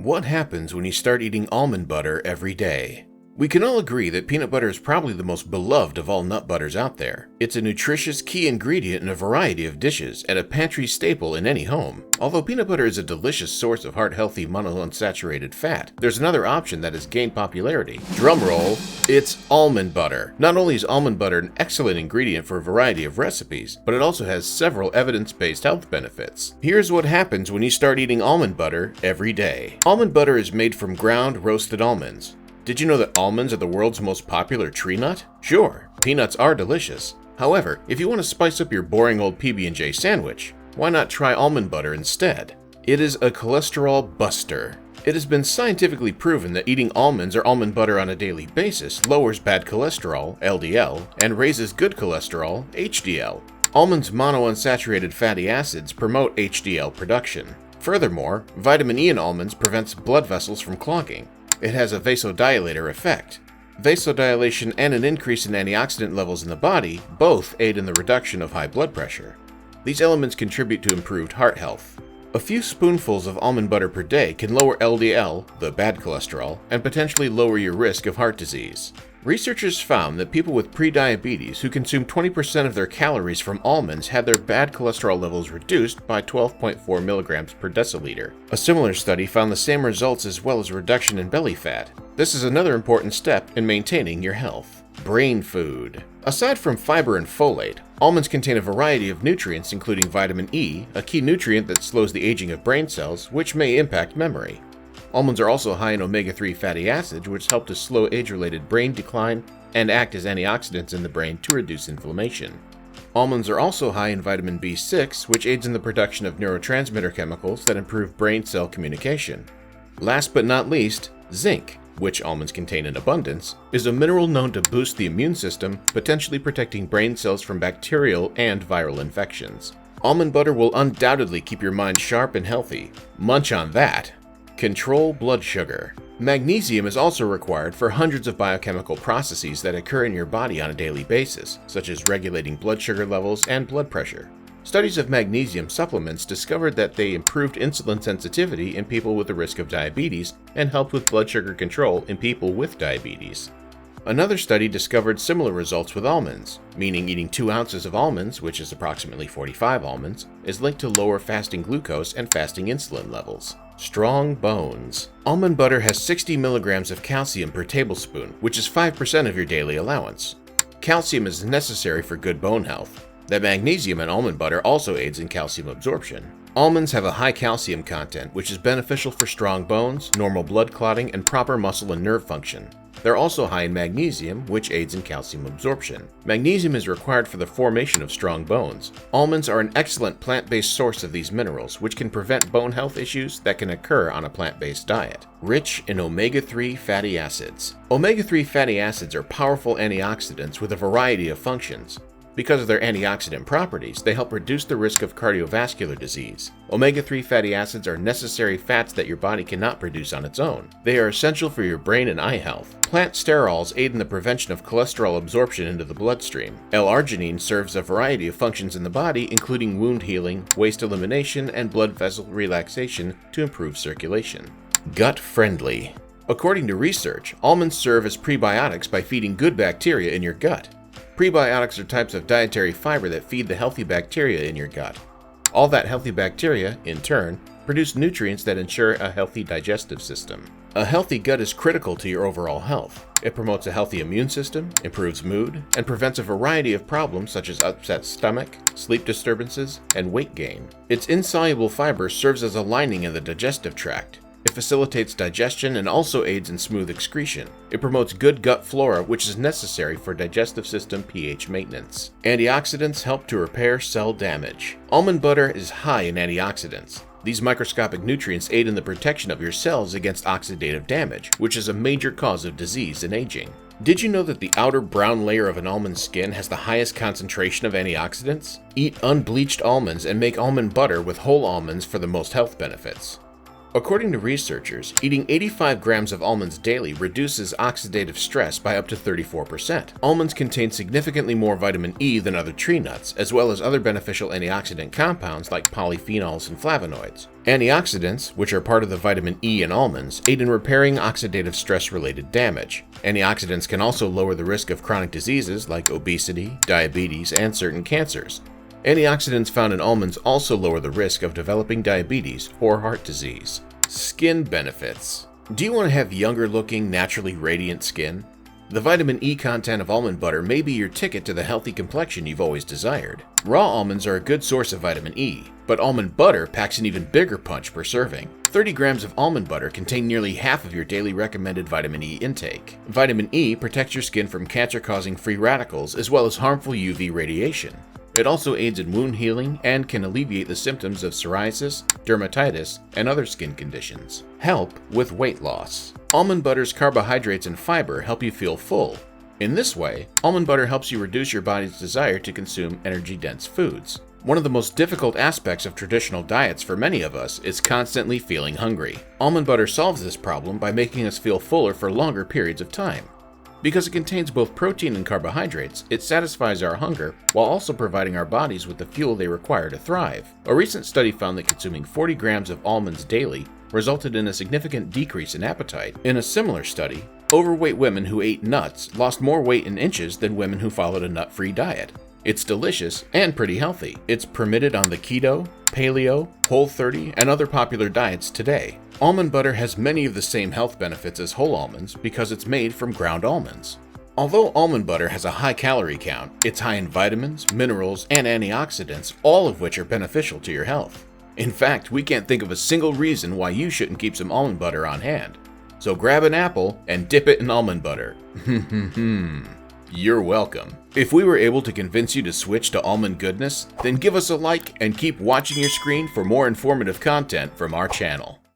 What happens when you start eating almond butter every day? We can all agree that peanut butter is probably the most beloved of all nut butters out there. It's a nutritious key ingredient in a variety of dishes and a pantry staple in any home. Although peanut butter is a delicious source of heart-healthy monounsaturated fat, there's another option that has gained popularity. Drumroll, it's almond butter. Not only is almond butter an excellent ingredient for a variety of recipes, but it also has several evidence-based health benefits. Here's what happens when you start eating almond butter every day. Almond butter is made from ground roasted almonds. Did you know that almonds are the world's most popular tree nut? Sure, peanuts are delicious. However, if you want to spice up your boring old PB&J sandwich, why not try almond butter instead? It is a cholesterol buster. It has been scientifically proven that eating almonds or almond butter on a daily basis lowers bad cholesterol, LDL, and raises good cholesterol, HDL. Almonds' monounsaturated fatty acids promote HDL production. Furthermore, vitamin E in almonds prevents blood vessels from clogging. It has a vasodilator effect. Vasodilation and an increase in antioxidant levels in the body both aid in the reduction of high blood pressure. These elements contribute to improved heart health. A few spoonfuls of almond butter per day can lower LDL, the bad cholesterol, and potentially lower your risk of heart disease. Researchers found that people with prediabetes who consume 20% of their calories from almonds had their bad cholesterol levels reduced by 12.4 milligrams per deciliter. A similar study found the same results as well as a reduction in belly fat. This is another important step in maintaining your health. Brain food. Aside from fiber and folate, almonds contain a variety of nutrients including vitamin E, a key nutrient that slows the aging of brain cells, which may impact memory. Almonds are also high in omega-3 fatty acids, which help to slow age-related brain decline and act as antioxidants in the brain to reduce inflammation. Almonds are also high in vitamin B6, which aids in the production of neurotransmitter chemicals that improve brain cell communication. Last but not least, zinc, which almonds contain in abundance, is a mineral known to boost the immune system, potentially protecting brain cells from bacterial and viral infections. Almond butter will undoubtedly keep your mind sharp and healthy. Munch on that! Control blood sugar. Magnesium is also required for hundreds of biochemical processes that occur in your body on a daily basis, such as regulating blood sugar levels and blood pressure. Studies of magnesium supplements discovered that they improved insulin sensitivity in people with a risk of diabetes and helped with blood sugar control in people with diabetes. Another study discovered similar results with almonds, meaning eating 2 ounces of almonds, which is approximately 45 almonds, is linked to lower fasting glucose and fasting insulin levels. Strong bones. Almond butter has 60 milligrams of calcium per tablespoon, which is 5% of your daily allowance. Calcium is necessary for good bone health. The magnesium in almond butter also aids in calcium absorption. Almonds have a high calcium content, which is beneficial for strong bones, normal blood clotting, and proper muscle and nerve function. They're also high in magnesium, which aids in calcium absorption. Magnesium is required for the formation of strong bones. Almonds are an excellent plant-based source of these minerals, which can prevent bone health issues that can occur on a plant-based diet. Rich in omega-3 fatty acids. Omega-3 fatty acids are powerful antioxidants with a variety of functions. Because of their antioxidant properties, they help reduce the risk of cardiovascular disease. Omega-3 fatty acids are necessary fats that your body cannot produce on its own. They are essential for your brain and eye health. Plant sterols aid in the prevention of cholesterol absorption into the bloodstream. L-arginine serves a variety of functions in the body, including wound healing, waste elimination, and blood vessel relaxation to improve circulation. Gut-friendly. According to research, almonds serve as prebiotics by feeding good bacteria in your gut. Prebiotics are types of dietary fiber that feed the healthy bacteria in your gut. All that healthy bacteria, in turn, produce nutrients that ensure a healthy digestive system. A healthy gut is critical to your overall health. It promotes a healthy immune system, improves mood, and prevents a variety of problems such as upset stomach, sleep disturbances, and weight gain. Its insoluble fiber serves as a lining in the digestive tract. It facilitates digestion and also aids in smooth excretion. It promotes good gut flora, which is necessary for digestive system pH maintenance. Antioxidants help to repair cell damage. Almond butter is high in antioxidants. These microscopic nutrients aid in the protection of your cells against oxidative damage, which is a major cause of disease and aging. Did you know that the outer brown layer of an almond skin has the highest concentration of antioxidants? Eat unbleached almonds and make almond butter with whole almonds for the most health benefits. According to researchers, eating 85 grams of almonds daily reduces oxidative stress by up to 34%. Almonds contain significantly more vitamin E than other tree nuts, as well as other beneficial antioxidant compounds like polyphenols and flavonoids. Antioxidants, which are part of the vitamin E in almonds, aid in repairing oxidative stress-related damage. Antioxidants can also lower the risk of chronic diseases like obesity, diabetes, and certain cancers. Antioxidants found in almonds also lower the risk of developing diabetes or heart disease. Skin benefits. Do you want to have younger-looking, naturally radiant skin? The vitamin E content of almond butter may be your ticket to the healthy complexion you've always desired. Raw almonds are a good source of vitamin E, but almond butter packs an even bigger punch per serving. 30 grams of almond butter contain nearly half of your daily recommended vitamin E intake. Vitamin E protects your skin from cancer-causing free radicals as well as harmful UV radiation. It also aids in wound healing and can alleviate the symptoms of psoriasis, dermatitis, and other skin conditions. Help with weight loss. Almond butter's carbohydrates and fiber help you feel full. In this way, almond butter helps you reduce your body's desire to consume energy-dense foods. One of the most difficult aspects of traditional diets for many of us is constantly feeling hungry. Almond butter solves this problem by making us feel fuller for longer periods of time. Because it contains both protein and carbohydrates, it satisfies our hunger while also providing our bodies with the fuel they require to thrive. A recent study found that consuming 40 grams of almonds daily resulted in a significant decrease in appetite. In a similar study, overweight women who ate nuts lost more weight in inches than women who followed a nut-free diet. It's delicious and pretty healthy. It's permitted on the keto, paleo, Whole30, and other popular diets today. Almond butter has many of the same health benefits as whole almonds because it's made from ground almonds. Although almond butter has a high calorie count, it's high in vitamins, minerals, and antioxidants, all of which are beneficial to your health. In fact, we can't think of a single reason why you shouldn't keep some almond butter on hand. So grab an apple and dip it in almond butter. You're welcome. If we were able to convince you to switch to almond goodness, then give us a like and keep watching your screen for more informative content from our channel.